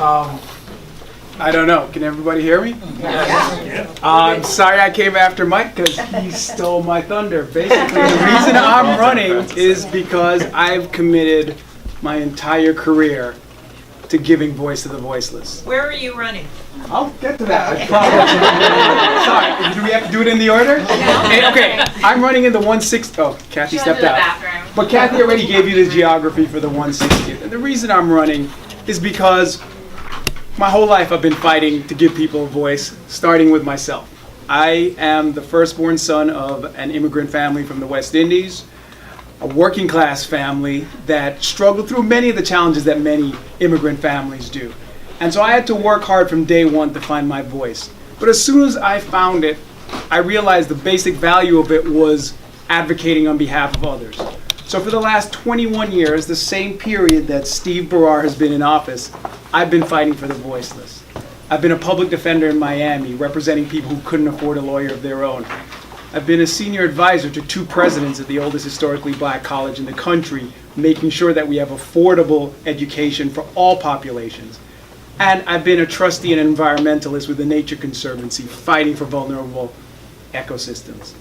I don't know. Can everybody hear me? Yeah. I'm sorry I came after Mike because he stole my thunder. Basically, the reason I'm running is because I've committed my entire career to giving voice to the voiceless. Where are you running? I'll get to that. Sorry, do we have to do it in the order? No. Okay, I'm running in the 160. Oh, Kathy stepped out. Bathroom. But Kathy already gave you the geography for the 160th. And the reason I'm running is because my whole life I've been fighting to give people a voice, starting with myself. I am the firstborn son of an immigrant family from the West Indies, a working class family that struggled through many of the challenges that many immigrant families do. And so I had to work hard from day one to find my voice. But as soon as I found it, I realized the basic value of it was advocating on behalf of others. So for the last 21 years, the same period that Steve Barrar has been in office, I've been fighting for the voiceless. I've been a public defender in Miami, representing people who couldn't afford a lawyer of their own. I've been a senior advisor to 2 presidents at the oldest historically black college in the country, making sure that we have affordable education for all populations. And I've been a trustee and environmentalist with the Nature Conservancy, fighting for vulnerable ecosystems.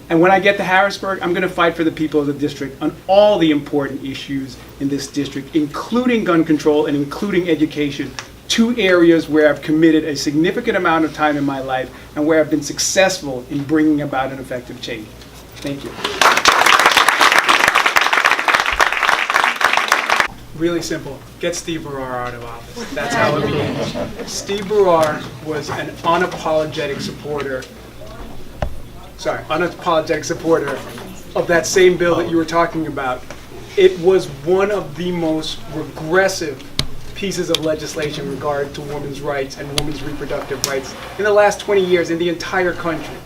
And when I get to Harrisburg, I'm going to fight for the people of the district on all the important issues in this district, including gun control and including education, 2 areas where I've committed a significant amount of time in my life and where I've been successful in bringing about an effective change. Thank you. Really simple. Get Steve Barrar out of office. That's how it begins. Steve Barrar was an unapologetic supporter of that same bill that you were talking about. It was one of the most regressive pieces of legislation in regard to women's rights and women's reproductive rights in the last 20 years in the entire country.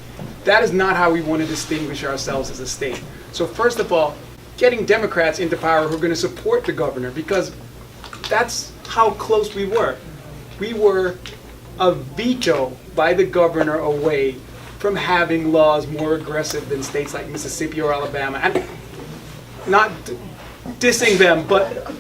That is not how we want to distinguish ourselves as a state. So first of all, getting Democrats into power who are going to support the governor, because that's how close we were. We were a veto by the governor away from having laws more aggressive than states like Mississippi or Alabama. And not dissing them, but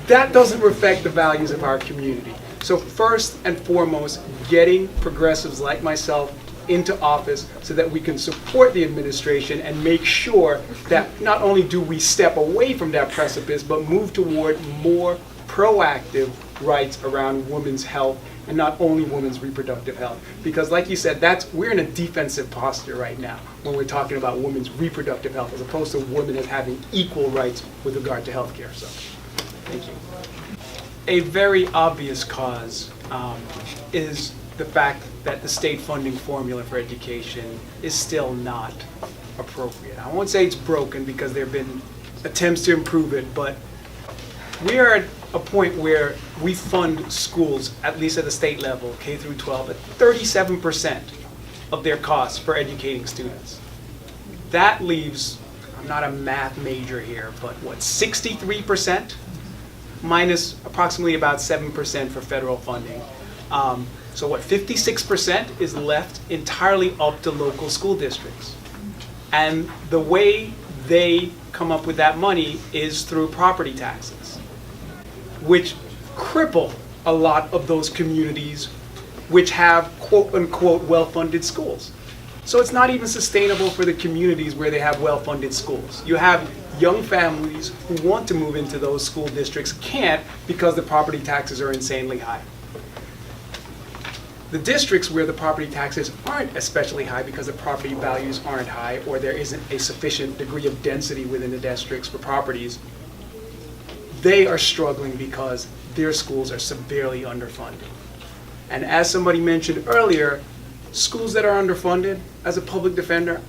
that doesn't reflect the values of our community. So first and foremost, getting progressives like myself into office so that we can support the administration and make sure that not only do we step away from that precipice, but move toward more proactive rights around women's health, and not only women's reproductive health. Because like you said, we're in a defensive posture right now when we're talking about women's reproductive health, as opposed to women as having equal rights with regard to health care. So, thank you. A very obvious cause is the fact that the state funding formula for education is still not appropriate. I won't say it's broken because there have been attempts to improve it, but we are at a point where we fund schools, at least at the state level, K through 12, at 37% of their costs for educating students. That leaves, I'm not a math major here, but what, 63%? Minus approximately about 7% for federal funding. So what, 56% is left entirely up to local school districts. And the way they come up with that money is through property taxes, which cripple a lot of those communities which have quote unquote well-funded schools. So it's not even sustainable for the communities where they have well-funded schools. You have young families who want to move into those school districts can't because the property taxes are insanely high. The districts where the property taxes aren't especially high because the property values aren't high, or there isn't a sufficient degree of density within the districts for properties, they are struggling because their schools are severely underfunded. And as somebody mentioned earlier, schools that are underfunded, as a public defender,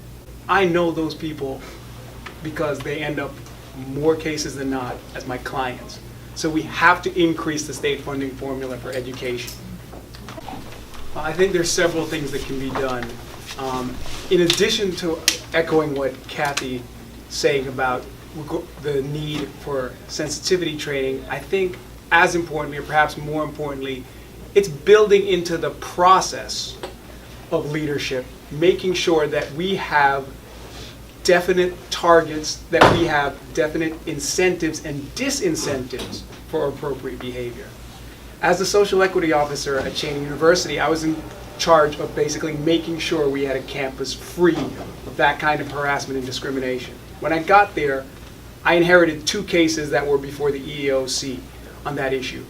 I know those people because they end up, more cases than not, as my clients. So we have to increase the state funding formula for education. I think there's several things that can be done. In addition to echoing what Kathy saying about the need for sensitivity training, I think as importantly, or perhaps more importantly, it's building into the process of leadership, making sure that we have definite targets, that we have definite incentives and disincentives for appropriate behavior. As the social equity officer at Cheyney University, I was in charge of basically making sure we had a campus free of that kind of harassment and discrimination. When I got there, I inherited 2 cases that were before the EEOC on that issue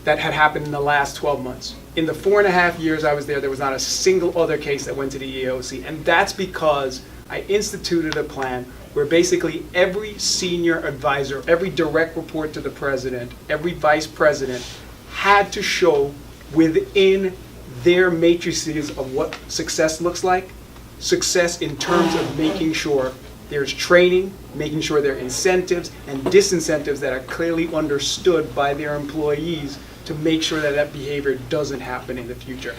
that had happened in the last 12 months. In the 4.5 years I was there was not a single other case that went to the EEOC, and that's because I instituted a plan where basically every senior advisor, every direct report to the president, every vice president had to show within their matrices of what success looks like, success in terms of making sure there's training, making sure there are incentives and disincentives that are clearly understood by their employees to make sure that that behavior doesn't happen in the future.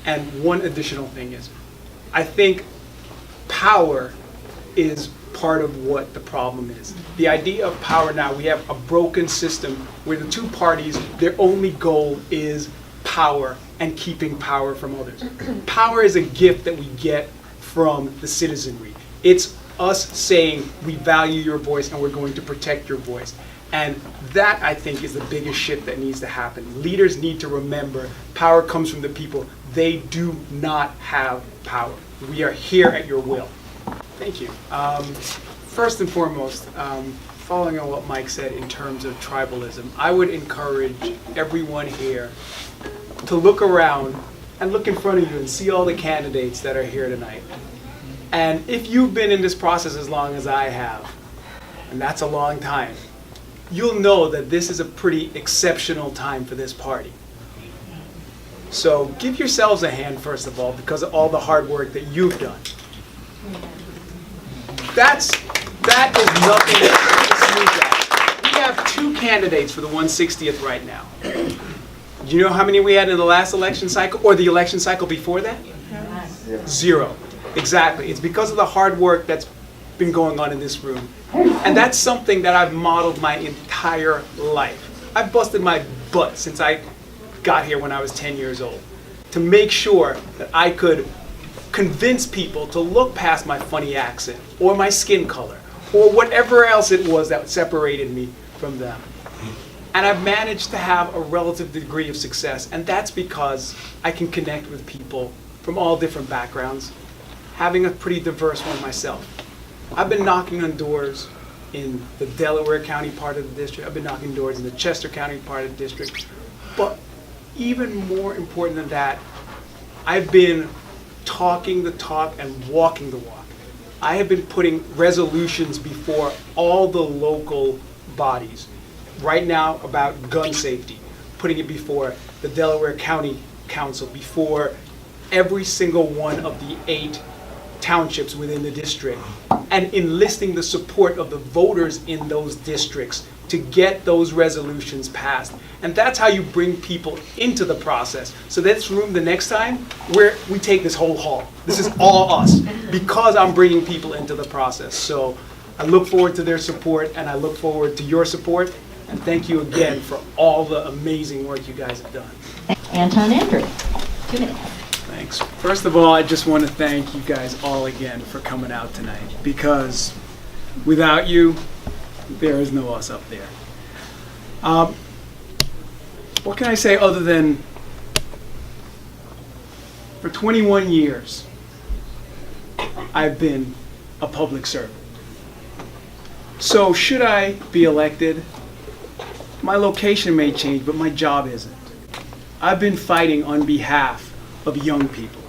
And one additional thing is, I think power is part of what the problem is. The idea of power now, we have a broken system where the 2 parties, their only goal is power and keeping power from others. Power is a gift that we get from the citizenry. It's us saying we value your voice and we're going to protect your voice. And that, I think, is the biggest shift that needs to happen. Leaders need to remember power comes from the people. They do not have power. We are here at your will. Thank you. First and foremost, following on what Mike said in terms of tribalism, I would encourage everyone here to look around and look in front of you and see all the candidates that are here tonight. And if you've been in this process as long as I have, and that's a long time, you'll know that this is a pretty exceptional time for this party. So give yourselves a hand, first of all, because of all the hard work that you've done. That is nothing to sneeze at. We have 2 candidates for the 160th right now. Do you know how many we had in the last election cycle, or the election cycle before that? 0. Exactly. It's because of the hard work that's been going on in this room. And that's something that I've modeled my entire life. I've busted my butt since I got here when I was 10 years old to make sure that I could convince people to look past my funny accent or my skin color or whatever else it was that separated me from them. And I've managed to have a relative degree of success, and that's because I can connect with people from all different backgrounds, having a pretty diverse one myself. I've been knocking on doors in the Delaware County part of the district. I've been knocking doors in the Chester County part of the district. But even more important than that, I've been talking the talk and walking the walk. I have been putting resolutions before all the local bodies. Right now about gun safety, putting it before the Delaware County Council, before every single one of the 8 townships within the district, and enlisting the support of the voters in those districts to get those resolutions passed. And that's how you bring people into the process. So this room the next time, where we take this whole hall. This is all us, because I'm bringing people into the process. So I look forward to their support, and I look forward to your support. And thank you again for all the amazing work you guys have done. Anton, Andrew, 2 minutes. Thanks. First of all, I just want to thank you guys all again for coming out tonight, because without you, there is no us up there. What can I say other than for 21 years, I've been a public servant. So should I be elected, my location may change, but my job isn't. I've been fighting on behalf of young people.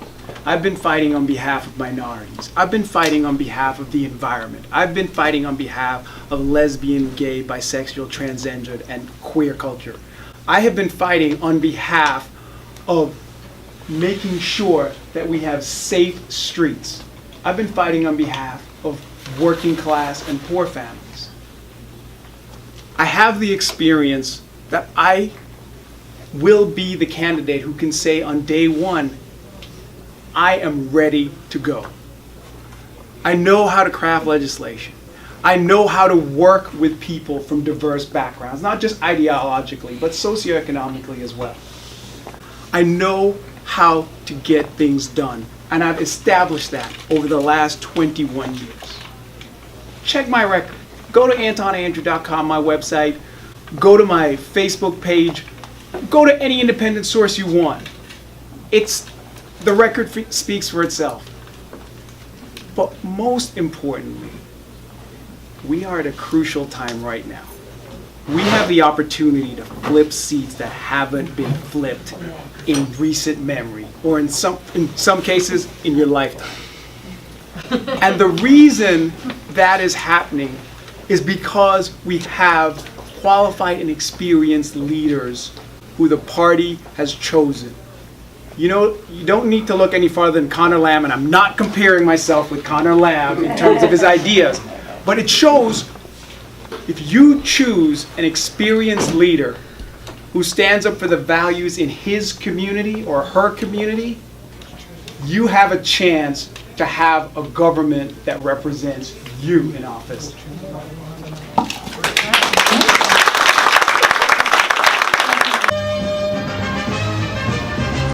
I've been fighting on behalf of minorities. I've been fighting on behalf of the environment. I've been fighting on behalf of lesbian, gay, bisexual, transgendered, and queer culture. I have been fighting on behalf of making sure that we have safe streets. I've been fighting on behalf of working class and poor families. I have the experience that I will be the candidate who can say on day one, I am ready to go. I know how to craft legislation. I know how to work with people from diverse backgrounds, not just ideologically, but socioeconomically as well. I know how to get things done, and I've established that over the last 21 years. Check my record. Go to AntonAndrew.com, my website. Go to my Facebook page. Go to any independent source you want. The record speaks for itself. But most importantly, we are at a crucial time right now. We have the opportunity to flip seats that haven't been flipped in recent memory, or in some cases in your lifetime. And the reason that is happening is because we have qualified and experienced leaders who the party has chosen. You know, you don't need to look any farther than Connor Lamb, and I'm not comparing myself with Connor Lamb in terms of his ideas, but it shows if you choose an experienced leader who stands up for the values in his community or her community, you have a chance to have a government that represents you in office.